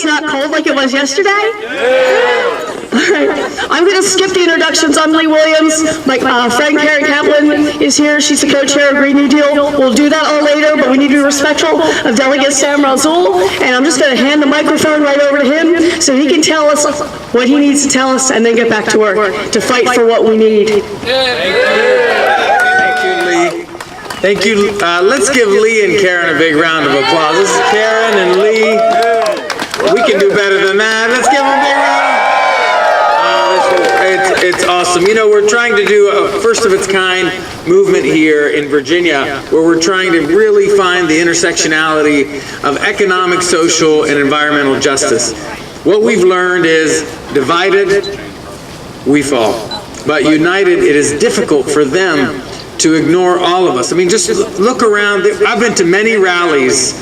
not cold like it was yesterday? All right. I'm going to skip the introductions. I'm Lee Williams. My friend Karen Kaplan is here. She's the co-chair of Green New Deal. We'll do that all later, but we need to be respectful of Delegate Sam Razul. And I'm just going to hand the microphone right over to him so he can tell us what he needs to tell us and then get back to work to fight for what we need. Thank you, Lee. Thank you. Let's give Lee and Karen a big round of applause. This is Karen and Lee. We can do better than that. Let's give them a big round. It's awesome. You know, we're trying to do a first of its kind movement here in Virginia where we're trying to really find the intersectionality of economic, social, and environmental justice. What we've learned is divided, we fall. But united, it is difficult for them to ignore all of us. I mean, just look around. I've been to many rallies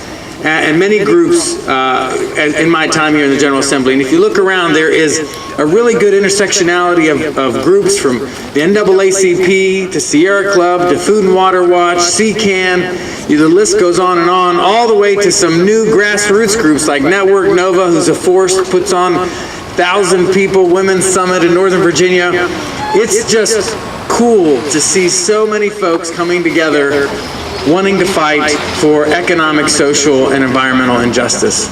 and many groups in my time here in the General Assembly. And if you look around, there is a really good intersectionality of groups from the NAACP to Sierra Club to Food and Water Watch, CCAN, the list goes on and on, all the way to some new grassroots groups like Network Nova, who's a force, puts on 1,000 people Women's Summit in Northern Virginia. It's just cool to see so many folks coming together wanting to fight for economic, social, and environmental injustice.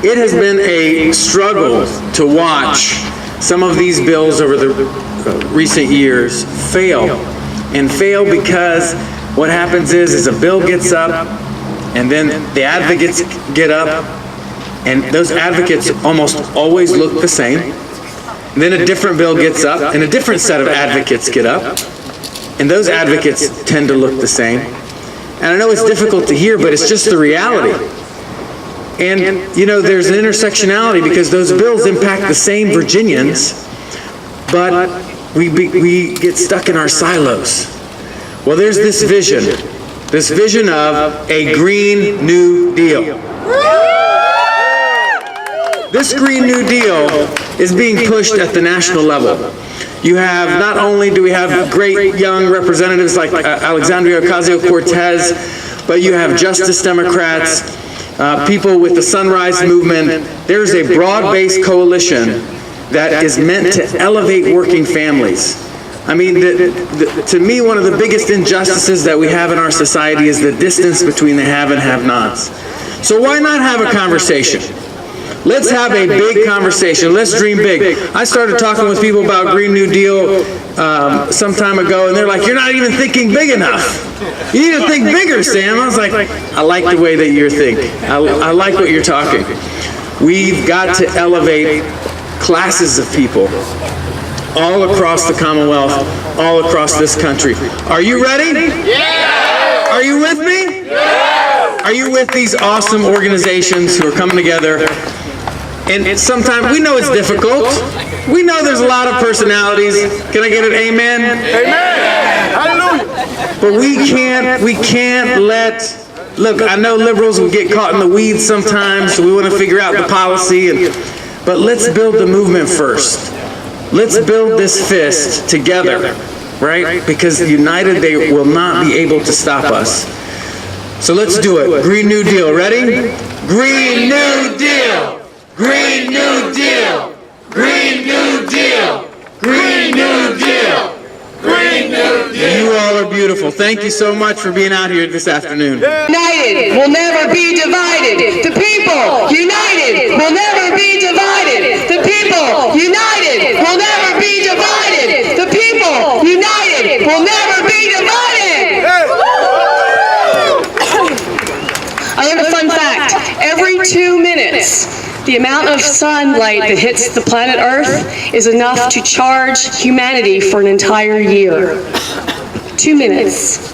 It has been a struggle to watch some of these bills over the recent years fail. And fail because what happens is a bill gets up, and then the advocates get up, and those advocates almost always look the same. And then a different bill gets up, and a different set of advocates get up, and those advocates tend to look the same. And I know it's difficult to hear, but it's just the reality. And, you know, there's an intersectionality because those bills impact the same Virginians, but we get stuck in our silos. Well, there's this vision of a Green New Deal. This Green New Deal is being pushed at the national level. You have, not only do we have great young representatives like Alexandria Ocasio-Cortez, but you have Justice Democrats, people with the Sunrise Movement. There's a broad-based coalition that is meant to elevate working families. I mean, to me, one of the biggest injustices that we have in our society is the distance between the have and have-nots. So why not have a conversation? Let's have a big conversation. Let's dream big. I started talking with people about Green New Deal some time ago, and they're like, you're not even thinking big enough. You need to think bigger, Sam. I was like, I like the way that you're thinking. I like what you're talking. We've got to elevate classes of people all across the Commonwealth, all across this country. Are you ready? Yeah! Are you with me? Yeah! Are you with these awesome organizations who are coming together? And sometimes, we know it's difficult. We know there's a lot of personalities. Can I get an amen? Amen! Hallelujah! But we can't let, look, I know liberals will get caught in the weeds sometimes, so we want to figure out the policy, but let's build the movement first. Let's build this fist together, right? Because united, they will not be able to stop us. So let's do it. Green New Deal. Ready? Green New Deal! Green New Deal! Green New Deal! Green New Deal! Green New Deal! You all are beautiful. Thank you so much for being out here this afternoon. United will never be divided. The people united will never be divided. The people united will never be divided. The people united will never be divided. I learned a fun fact. Every 2 minutes, the amount of sunlight that hits the planet Earth is enough to charge humanity for an entire year. 2 minutes.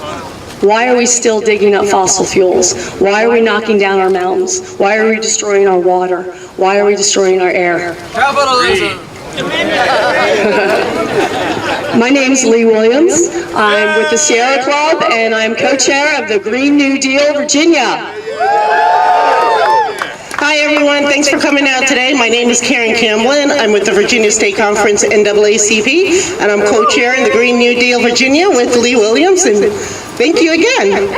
Why are we still digging up fossil fuels? Why are we knocking down our mountains? Why are we destroying our water? Why are we destroying our air? Capitalism! My name is Lee Williams. I'm with the Sierra Club, and I'm co-chair of the Green New Deal Virginia. Hi everyone, thanks for coming out today. My name is Karen Camblin. I'm with the Virginia State Conference NAACP, and I'm co-chair in the Green New Deal Virginia with Lee Williams, and thank you again.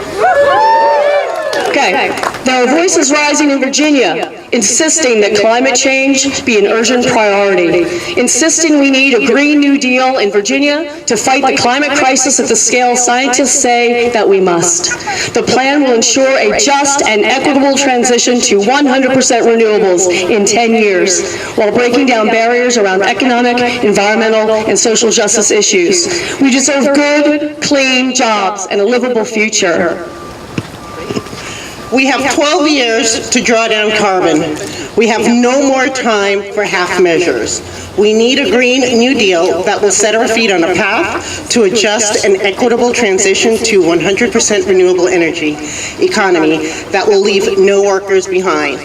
Okay. Okay, there are voices rising in Virginia insisting that climate change be an urgent priority, insisting we need a Green New Deal in Virginia to fight the climate crisis at the scale scientists say that we must. The plan will ensure a just and equitable transition to 100% renewables in 10 years, while breaking down barriers around economic, environmental, and social justice issues. We deserve good, clean jobs and a livable future. We have 12 years to draw down carbon. We have no more time for half measures. We need a Green New Deal that will set our feet on a path to a just and equitable transition to 100% renewable energy economy that will leave no workers behind.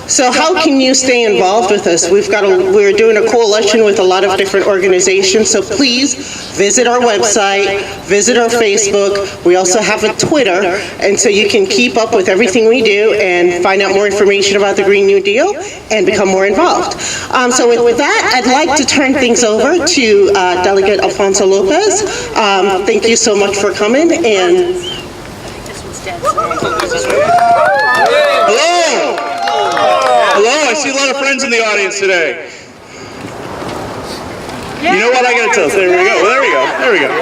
So how can you stay involved with us? We're doing a coalition with a lot of different organizations, so please visit our website, visit our Facebook. We also have a Twitter, and so you can keep up with everything we do and find out more information about the Green New Deal and become more involved. So with that, I'd like to turn things over to Delegate Alfonso Lopez. Thank you so much for coming. And hello! Hello, I see a lot of friends in the audience today. You know what I gotta tell us? There we go, there we go.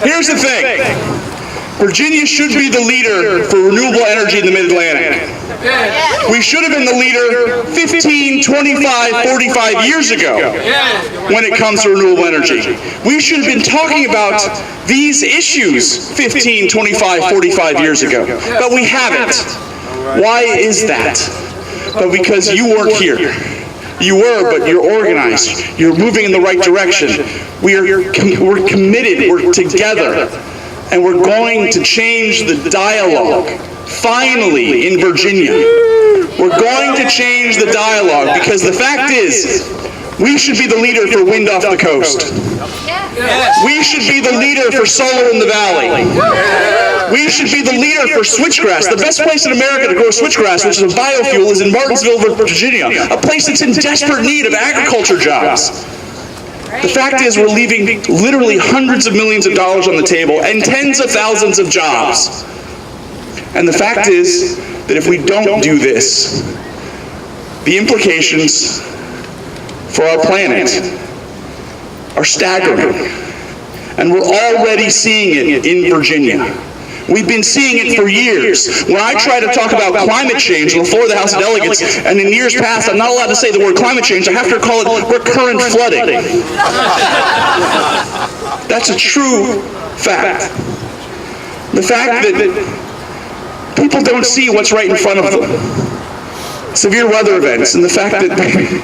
Here's the thing. Virginia should be the leader for renewable energy in the Mid-Atlantic. We should have been the leader 15, 25, 45 years ago when it comes to renewable energy. We should have been talking about these issues 15, 25, 45 years ago, but we haven't. Why is that? But because you weren't here. You were, but you're organized. You're moving in the right direction. We're committed, we're together, and we're going to change the dialogue, finally, in Virginia. We're going to change the dialogue because the fact is, we should be the leader for wind off the coast. We should be the leader for solar in the valley. We should be the leader for switchgrass. The best place in America to grow switchgrass, which is a biofuel, is in Martinsville, Virginia, a place that's in desperate need of agriculture jobs. The fact is, we're leaving literally hundreds of millions of dollars on the table and tens of thousands of jobs. And the fact is that if we don't do this, the implications for our planet are staggering. And we're already seeing it in Virginia. We've been seeing it for years. When I try to talk about climate change on the floor of the House of Delegates, and in years past I'm not allowed to say the word climate change, I have to call it recurrent flooding. That's a true fact. The fact that people don't see what's right in front of them. Severe weather events, and the fact that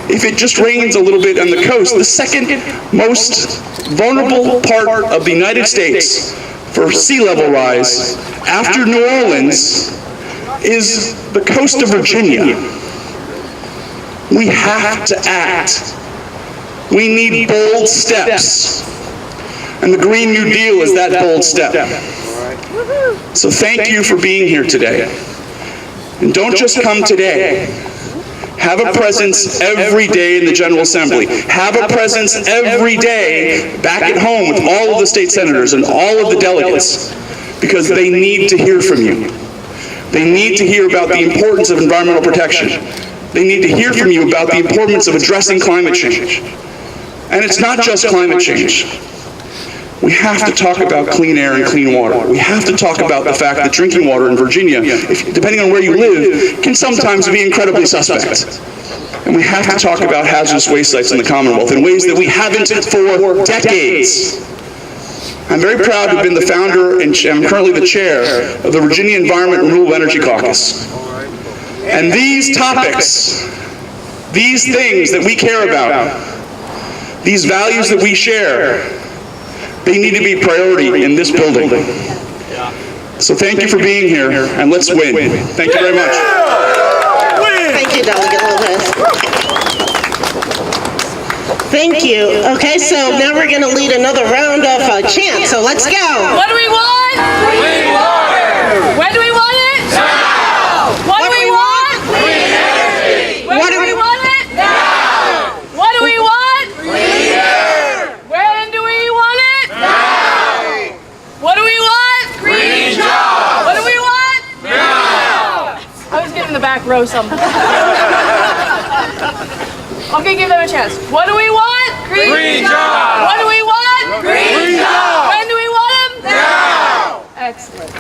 if it just rains a little bit on the coast, the second most vulnerable part of the United States for sea level rise after New Orleans is the coast of Virginia. We have to act. We need bold steps. And the Green New Deal is that bold step. So thank you for being here today. And don't just come today. Have a presence every day in the General Assembly. Have a presence every day back at home with all of the state senators and all of the delegates, because they need to hear from you. They need to hear about the importance of environmental protection. They need to hear from you about the importance of addressing climate change. And it's not just climate change. We have to talk about clean air and clean water. We have to talk about the fact that drinking water in Virginia, depending on where you live, can sometimes be incredibly suspect. And we have to talk about hazardous waste sites in the Commonwealth in ways that we haven't for decades. I'm very proud to have been the founder and I'm currently the chair of the Virginia Environment and Renewable Energy Caucus. And these topics, these things that we care about, these values that we share, they need to be a priority in this building. So thank you for being here, and let's win. Thank you very much. thank you, Delegate Lopez. Thank you. Okay, so now we're going to lead another round of chants, so let's go. What do we want? Clean water. When do we want it? Now. What do we want? Clean energy. When do we want it? Now. What do we want? Clean air. When do we want it? Now. What do we want? Green jobs. What do we want? Now. throw some. Okay, give them a chance. What do we want? Green jobs. What do we want? Green jobs. When do we want them? Now. Excellent.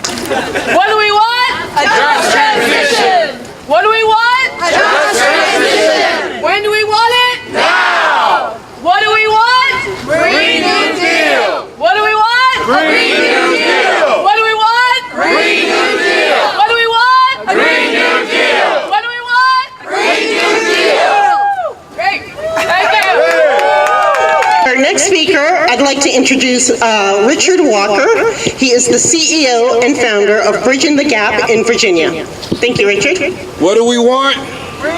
What do we want? A just transition. What do we want? A just transition. When do we want it? Now. What do we want? Green New Deal. What do we want? Green New Deal. What do we want? Green New Deal. What do we want? Green New Deal. What do we want? Green New Deal. Great. Thank you. Our next speaker, I'd like to introduce Richard Walker. He is the CEO and founder of Bridging the Gap in Virginia. Thank you, Richard. What do we want?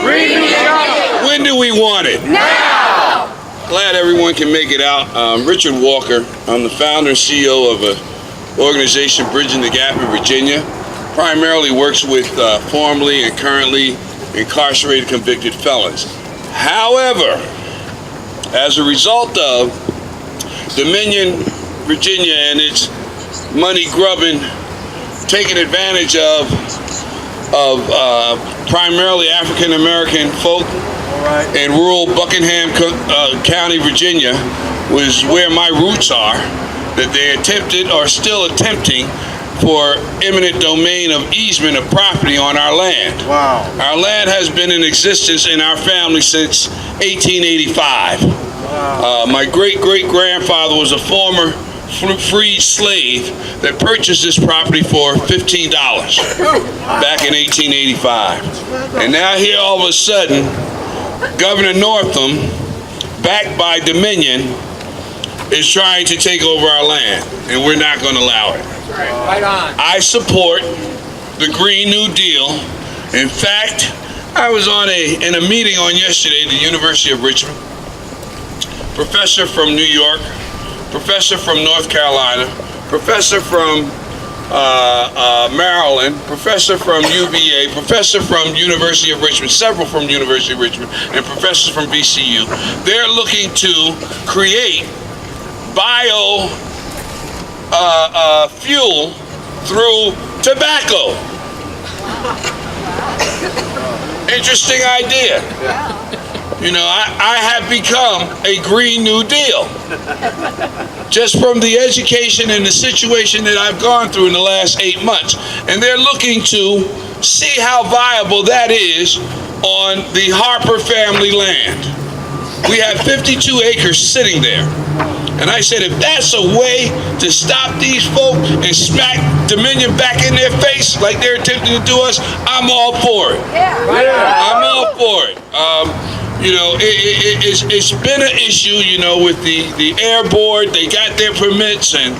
Green jobs. When do we want it? Now. Glad everyone can make it out. Richard Walker. I'm the founder and CEO of an organization, Bridging the Gap in Virginia. Primarily works with formerly and currently incarcerated convicted felons. However, as a result of Dominion, Virginia and its money grubbing, taking advantage of primarily African American folk in rural Buckingham County, Virginia, was where my roots are, that they attempted or still attempting for eminent domain of easement of property on our land. Wow. Our land has been in existence in our family since 1885. Wow. My great-great-grandfather was a former freed slave that purchased this property for $15 back in 1885. And now here all of a sudden, Governor Northam, backed by Dominion, is trying to take over our land, and we're not going to allow it. Right on. I support the Green New Deal. In fact, I was in a meeting on yesterday at the University of Richmond. Professor from New York, professor from North Carolina, professor from Maryland, professor from UVA, professor from University of Richmond, several from University of Richmond, and professors from VCU. They're looking to create fuel through tobacco. Interesting idea. You know, I have become a Green New Deal just from the education and the situation that I've gone through in the last 8 months. And they're looking to see how viable that is on the Harper family land. We have 52 acres sitting there. And I said, if that's a way to stop these folk and smack Dominion back in their face like they're attempting to do us, I'm all for it. I'm all for it. You know, it's been an issue, you know, with the air board. They got their permits, and,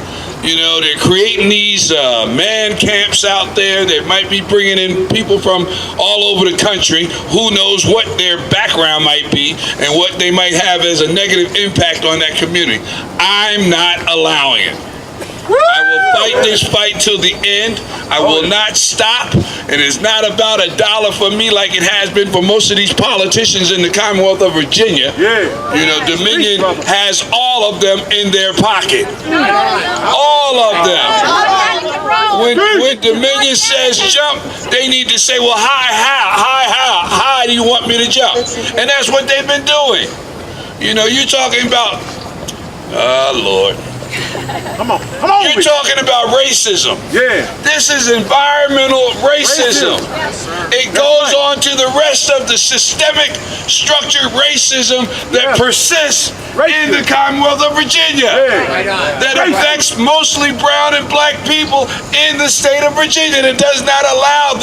you know, they're creating these man camps out there that might be bringing in people from all over the country. Who knows what their background might be and what they might have as a negative impact on that community. I'm not allowing it. I will fight this fight till the end. I will not stop. And it's not about $1 for me like it has been for most of these politicians in the Commonwealth of Virginia. You know, Dominion has all of them in their pocket. All of them. When Dominion says jump, they need to say, well, how high do you want me to jump? And that's what they've been doing. You know, you're talking about, Lord. Come on. You're talking about racism. Yeah. This is environmental racism. It goes on to the rest of the systemic structured racism that persists in the Commonwealth of Virginia. That affects mostly brown and black people in the state of Virginia. That does not allow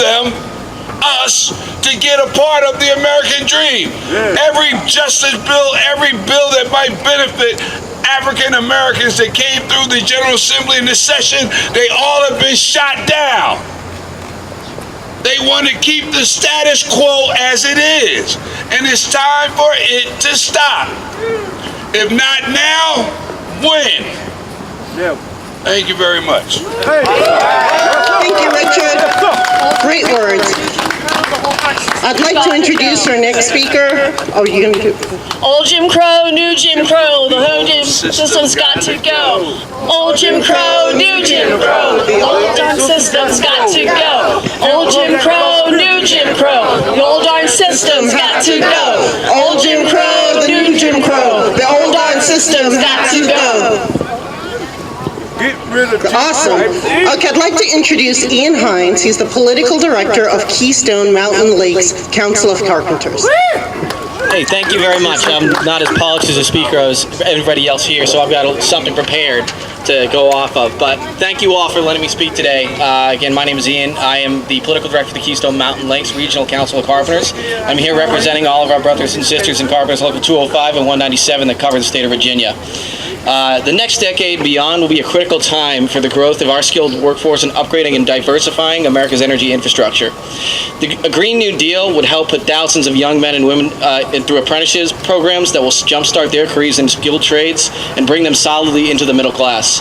us to get a part of the American dream. Every justice bill, every bill that might benefit African Americans that came through the General Assembly in this session, they all have been shot down. They want to keep the status quo as it is, and it's time for it to stop. If not now, when? Thank you very much. Thank you, Richard. Great words. I'd like to introduce our next speaker. Oh, you're going to do... Old Jim Crow, new Jim Crow, the home gym system's got to go. Old Jim Crow, new Jim Crow, the old dumb system's got to go. Old Jim Crow, new new Jim Crow. The old darn system's got to go. Old Jim Crow, the new Jim Crow. The old darn system's got to go. Awesome. Okay, I'd like to introduce Ian Hines. He's the political director of Keystone Mountain Lakes Council of Carpenters. Hey, thank you very much. I'm not as polished as a speaker as everybody else here, so I've got something prepared to go off of. But thank you all for letting me speak today. Again, my name is Ian. I am the political director for the Keystone Mountain Lakes Regional Council of Carpenters. I'm here representing all of our brothers and sisters in Carpenters Local 205 and 197 that cover the state of Virginia. The next decade beyond will be a critical time for the growth of our skilled workforce and upgrading and diversifying America's energy infrastructure. A Green New Deal would help put thousands of young men and women through apprenticeships programs that will jumpstart their careers in skilled trades and bring them solidly into the middle class.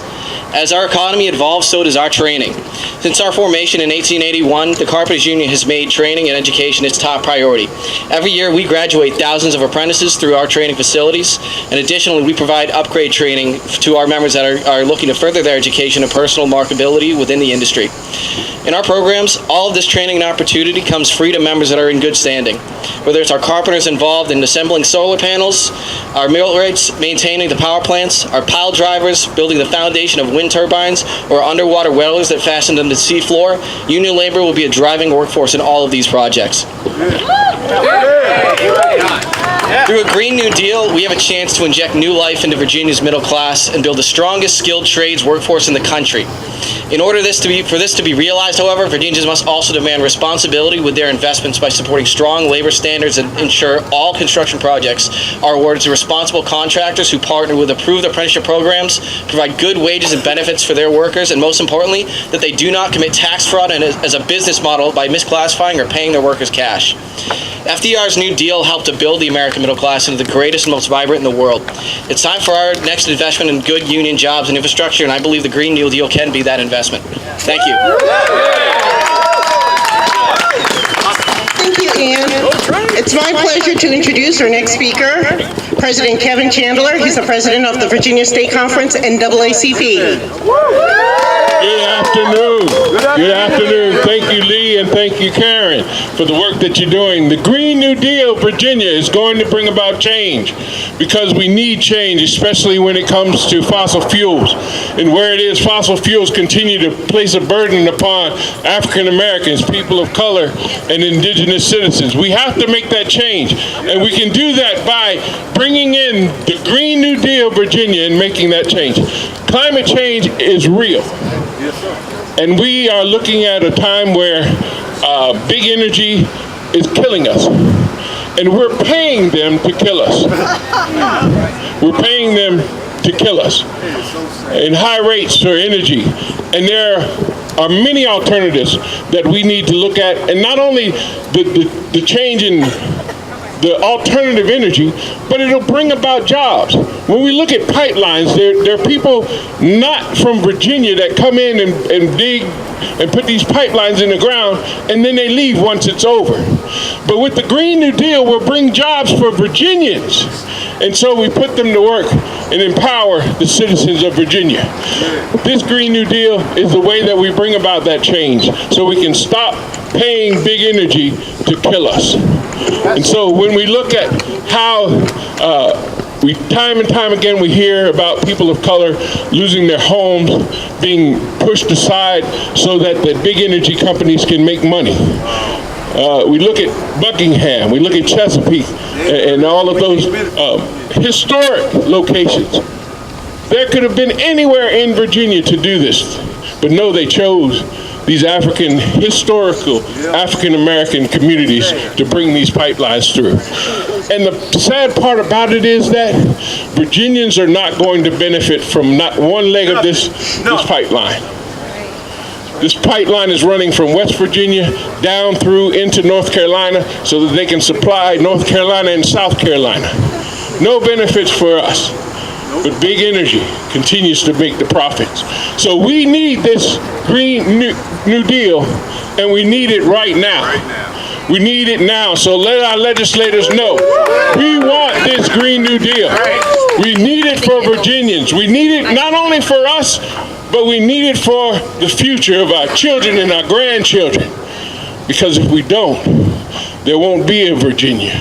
As our economy evolves, so does our training. Since our formation in 1881, the Carpenters Union has made training and education its top priority. Every year, we graduate thousands of apprentices through our training facilities, and additionally, we provide upgrade training to our members that are looking to further their education and personal marketability within the industry. In our programs, all of this training and opportunity comes free to members that are in good standing. Whether it's our carpenters involved in assembling solar panels, our millwrights maintaining the power plants, our pile drivers building the foundation of wind turbines, or underwater welders that fasten them to the seafloor, union labor will be a driving workforce in all of these projects. Through a Green New Deal, we have a chance to inject new life into Virginia's middle class and build the strongest skilled trades workforce in the country. In order for this to be realized, however, Virginians must also demand responsibility with their investments by supporting strong labor standards and ensure all construction projects are awarded to responsible contractors who partner with approved apprenticeship programs, provide good wages and benefits for their workers, and most importantly, that they do not commit tax fraud as a business model by misclassifying or paying their workers cash. FDR's New Deal helped to build the American middle class into the greatest and most vibrant in the world. It's time for our next investment in good union jobs and infrastructure, and I believe the Green New Deal can be that investment. Thank you. Thank you, Ian. It's my pleasure to introduce our next speaker, President Kevin Chandler. He's the president of the Virginia State Conference, NAACP. Good afternoon. Good afternoon. Thank you, Lee, and thank you, Karen, for the work that you're doing. The Green New Deal, Virginia, is going to bring about change because we need change, especially when it comes to fossil fuels. And where it is, fossil fuels continue to place a burden upon African Americans, people of color, and indigenous citizens. We have to make that change, and we can do that by bringing in the Green New Deal, Virginia, and making that change. Climate change is real. And we are looking at a time where big energy is killing us. And we're paying them to kill us. We're paying them to kill us in high rates for energy. And there are many alternatives that we need to look at. And not only the change in the alternative energy, but it'll bring about jobs. When we look at pipelines, there are people not from Virginia that come in and dig and put these pipelines in the ground, and then they leave once it's over. But with the Green New Deal, we'll bring jobs for Virginians. And so we put them to work and empower the citizens of Virginia. This Green New Deal is the way that we bring about that change, so we can stop paying big energy to kill us. And so when we look at how time and time again we hear about people of color losing their homes, being pushed aside so that the big energy companies can make money. We look at Buckingham, we look at Chesapeake, and all of those historic locations. There could have been anywhere in Virginia to do this, but no, they chose these historical African-American communities to bring these pipelines through. And the sad part about it is that Virginians are not going to benefit from not one leg of this pipeline. This pipeline is running from West Virginia down through into North Carolina so that they can supply North Carolina and South Carolina. No benefits for us. But big energy continues to make the profits. So we need this Green New Deal, and we need it right now. We need it now. So let our legislators know we want this Green New Deal. We need it for Virginians. We need it not only for us, but we need it for the future of our children and our grandchildren. Because if we don't, there won't be a Virginia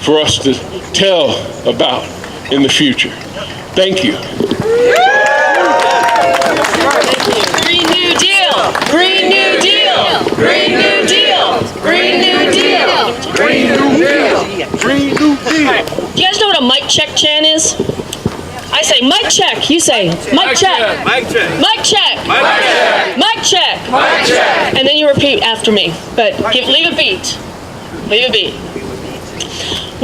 for us to tell about in the future. Thank you. Green New Deal! Green New Deal! Green New Deal! Green New Deal! Green New Deal. Green New Deal. You guys know what a mic check chant is? I say mic check. You say mic check. Mic check. Mic check. Mic check. Mic check. Mic check. And then you repeat after me. But leave a beat. Leave a beat.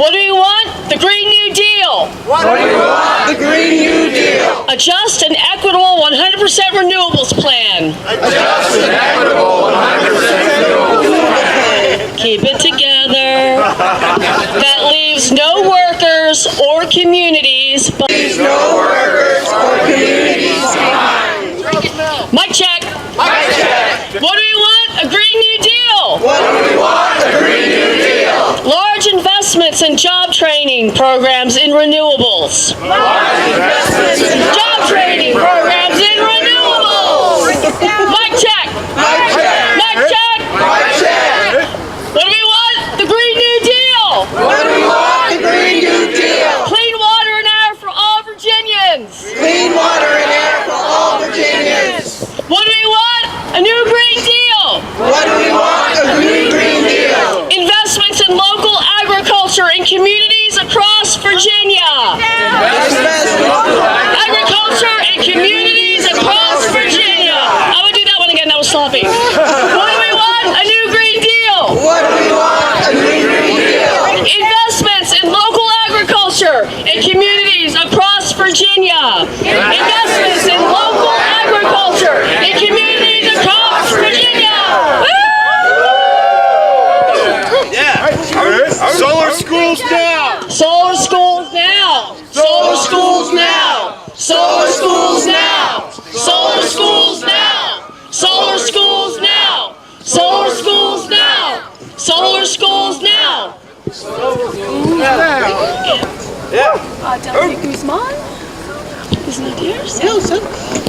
What do we want? The Green New Deal. What do we want? The Green New Deal. A just and equitable 100% renewables plan. A just and equitable 100% renewables plan. Keep it together. That leaves no workers or communities. Leaves no workers or communities behind. Mic check. Mic check. What do we want? A Green New Deal. What do we want? The Green New Deal. Large investments and job training programs in renewables. Large investments in Job training programs in renewables. Mic check. Mic check. Mic check. Mic check. What do we want? The Green New Deal. What do we want? The Green New Deal. Clean water and air for all Virginians. Clean water and air for all Virginians. What do we want? A new Green Deal. What do we want? A Green Deal. Investments in local agriculture in communities across Virginia. Agriculture in communities across Virginia. I would do that one again. That was sloppy. What do we want? A new Green Deal. What do we want? A Green Deal. Investments in local agriculture in communities across Virginia. Investments in local agriculture in communities across Virginia. Woo! Solar schools now! Solar schools now. Solar schools now. Solar schools now. Solar schools now. Solar schools now. Solar schools now. Solar schools now. Deputy Guzman? Isn't it yours?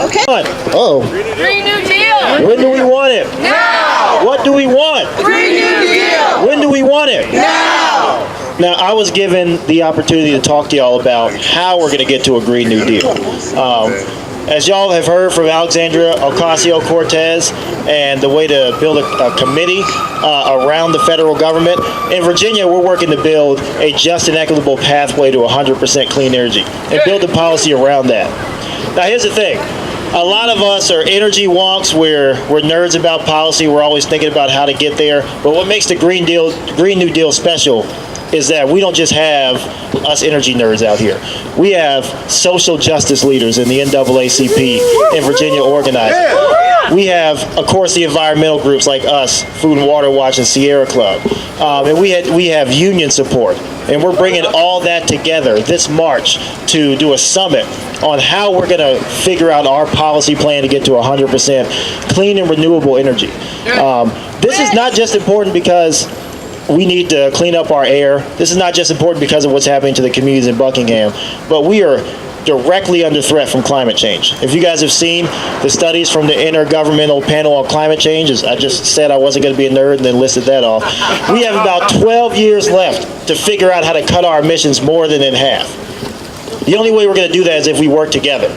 Okay. Oh, Green New Deal. when do we want it? Now. What do we want? Green New Deal. When do we want it? Now. Now, I was given the opportunity to talk to y'all about how we're going to get to a Green New Deal. As y'all have heard from Alexandria Ocasio-Cortez and the way to build a committee around the federal government, in Virginia, we're working to build a just and equitable pathway to 100% clean energy and build a policy around that. Now, here's the thing. A lot of us are energy wonks. We're nerds about policy. We're always thinking about how to get there. But what makes the Green New Deal special is that we don't just have us energy nerds out here. We have social justice leaders in the NAACP and Virginia organizing. We have, of course, the environmental groups like us, Food and Water Watch and Sierra Club. And we have union support. And we're bringing all that together this March to do a summit on how we're going to figure out our policy plan to get to 100% clean and renewable energy. This is not just important because we need to clean up our air. This is not just important because of what's happening to the communities in Buckingham, but we are directly under threat from climate change. If you guys have seen the studies from the Intergovernmental Panel on Climate Change, as I just said I wasn't going to be a nerd and then listed that off, we have about 12 years left to figure out how to cut our emissions more than in half. The only way we're going to do that is if we work together.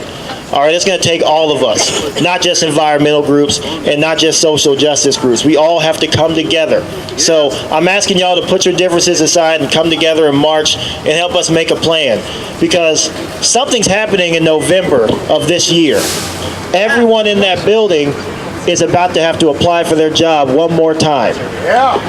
All right, it's going to take all of us, not just environmental groups and not just social justice groups. We all have to come together. So I'm asking y'all to put your differences aside and come together in March and help us make a plan, because something's happening in November of this year. Everyone in that building is about to have to apply for their job one more time. Yeah.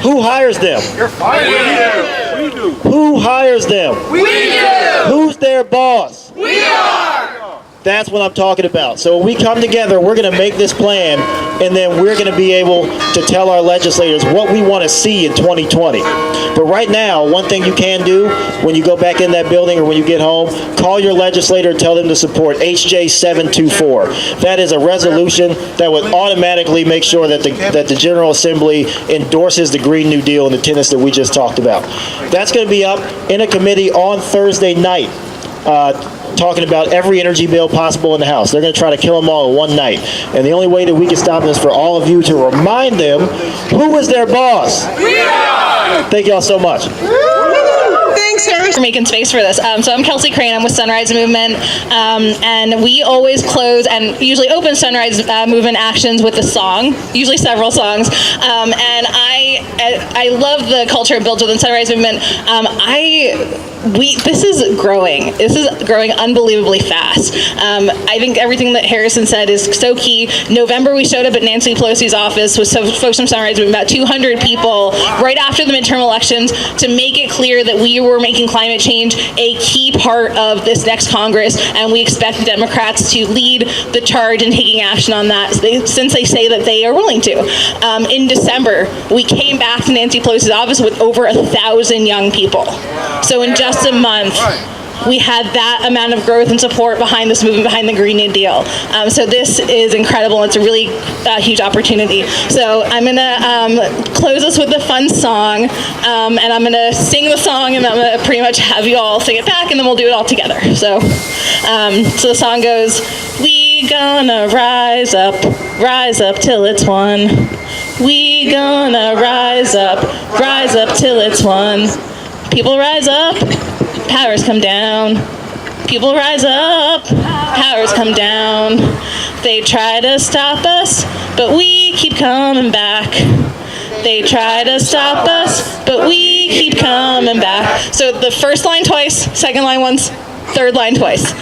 Who hires them? You're fired. We do. Who hires them? We do. Who's their boss? We are. That's what I'm talking about. So when we come together, we're going to make this plan, and then we're going to be able to tell our legislators what we want to see in 2020. But right now, one thing you can do when you go back in that building or when you get home, call your legislator and tell them to support HJ 724. That is a resolution that would automatically make sure that the General Assembly endorses the Green New Deal and the tenets that we just talked about. That's going to be up in a committee on Thursday night. talking about every energy bill possible in the House. They're going to try to kill them all in one night. And the only way that we can stop them is for all of you to remind them who is their boss. We are! Thank y'all so much. Thanks, Harris. For making space for this. So I'm Kelsey Crane. I'm with Sunrise Movement, and we always close and usually open Sunrise Movement actions with a song, usually several songs. And I love the culture built within Sunrise Movement. This is growing. This is growing unbelievably fast. I think everything that Harrison said is so key. November, we showed up at Nancy Pelosi's office with folks from Sunrise Movement, about 200 people, right after the midterm elections, to make it clear that we were making climate change a key part of this next Congress, and we expect Democrats to lead the charge in taking action on that, since they say that they are willing to. In December, we came back to Nancy Pelosi's office with over 1,000 young people. So in just a month, we had that amount of growth and support behind this movement, behind the Green New Deal. So this is incredible. It's a really huge opportunity. So I'm going to close us with a fun song, and I'm going to sing the song, and I'm going to pretty much have you all sing it back, and then we'll do it all together. So the song goes, we gonna rise up till it's won. We gonna rise up till it's won. People rise up, powers come down. People rise up, powers come down. They try to stop us, but we keep coming back. They try to stop us, but we keep coming back. So the first line twice, second line once, third line twice. So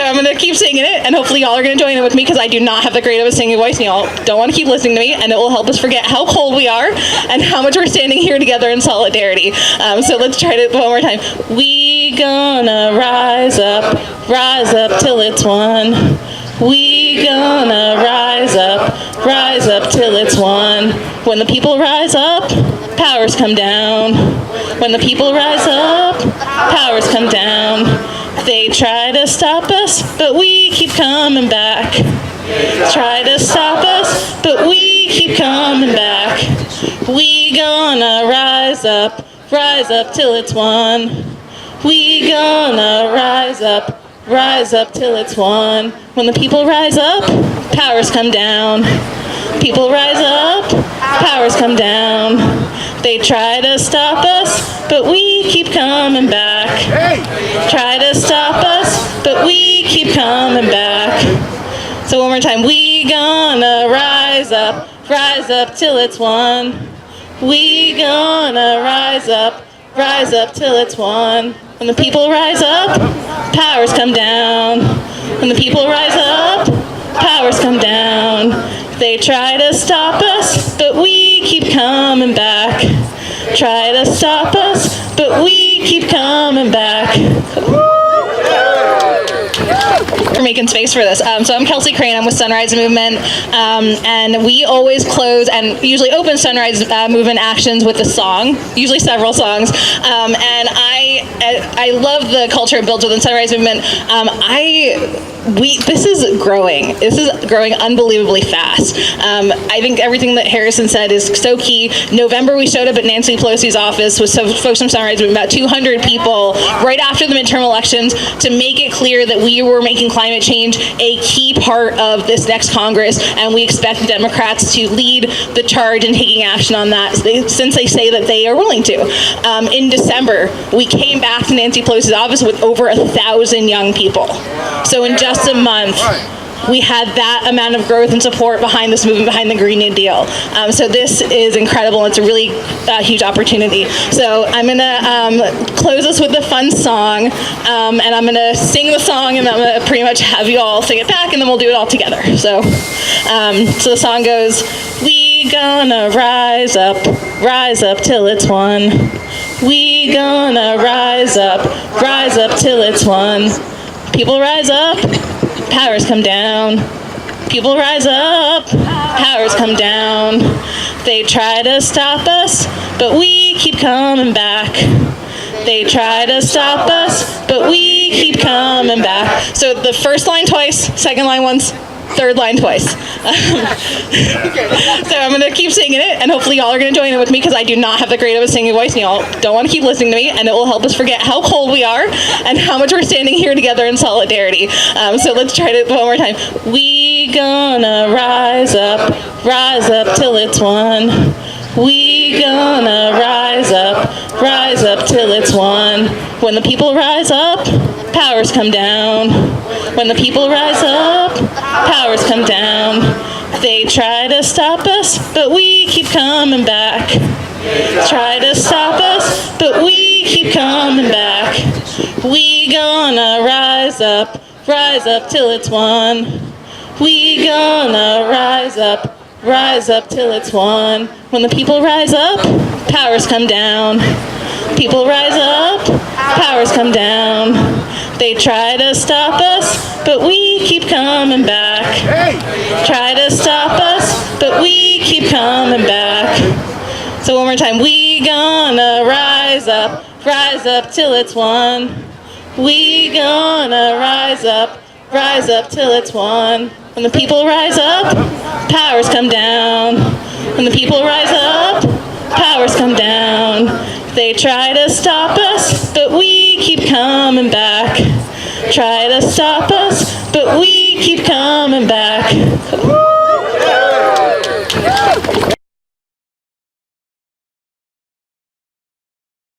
I'm going to keep singing it, and hopefully y'all are going to join in with me, because I do not have that great of a singing voice, and y'all don't want to keep listening to me, and it will help us forget how cold we are and how much we're standing here together in solidarity. So let's try it one more time. We gonna rise up till it's won. We gonna rise up till it's won. When the people rise up, powers come down. When the people rise up, powers come down. They try to stop us, but we keep coming back. Try to stop us, but we keep coming back. We gonna rise up till it's won. We gonna rise up till it's won. When the people rise up, powers come down. People rise up, powers come down. They try to stop us, but we keep coming back. Try to stop us, but we keep coming back. So one more time. We gonna rise up till it's won. We gonna rise up till it's won. When the people rise up, powers come down. When the people rise up, powers come down. They try to stop us, but we keep coming back. Try to stop us, but we keep coming back. For making space for this. So I'm Kelsey Crane. I'm with Sunrise Movement, and we always close and usually open Sunrise Movement actions with a song, usually several songs. And I love the culture built within Sunrise Movement. This is growing. This is growing unbelievably fast. I think everything that Harrison said is so key. November, we showed up at Nancy Pelosi's office with folks from Sunrise Movement, about 200 people, right after the midterm elections, to make it clear that we were making climate change a key part of this next Congress, and we expect Democrats to lead the charge in taking action on that, since they say that they are willing to. In December, we came back to Nancy Pelosi's office with over 1,000 young people. So in just a month, we had that amount of growth and support behind this movement, behind the Green New Deal. So this is incredible. It's a really huge opportunity. So I'm going to close us with a fun song, and I'm going to sing the song, and I'm going to pretty much have you all sing it back, and then we'll do it all together. So the song goes, we gonna rise up till it's won. We gonna rise up till it's won. People rise up, powers come down. People rise up, powers come down. They try to stop us, but we keep coming back. They try to stop us, but we keep coming back. So the first line twice, second line once, Third line twice. So I'm going to keep singing it, and hopefully y'all are going to join in with me because I do not have that great of a singing voice, and y'all don't want to keep listening to me, and it will help us forget how cold we are and how much we're standing here together in solidarity. So let's try it one more time. We gonna rise up till it's won. We gonna rise up till it's won. When the people rise up, powers come down. When the people rise up, powers come down. They try to stop us, but we keep coming back. Try to stop us, but we keep coming back. We gonna rise up till it's won. We gonna rise up till it's won. When the people rise up, powers come down. People rise up, powers come down. They try to stop us, but we keep coming back. Try to stop us, but we keep coming back. So one more time. We gonna rise up till it's won. We gonna rise up till it's won. When the people rise up, powers come down. When the people rise up, powers come down. They try to stop us, but we keep coming back. Try to stop us, but we keep coming back.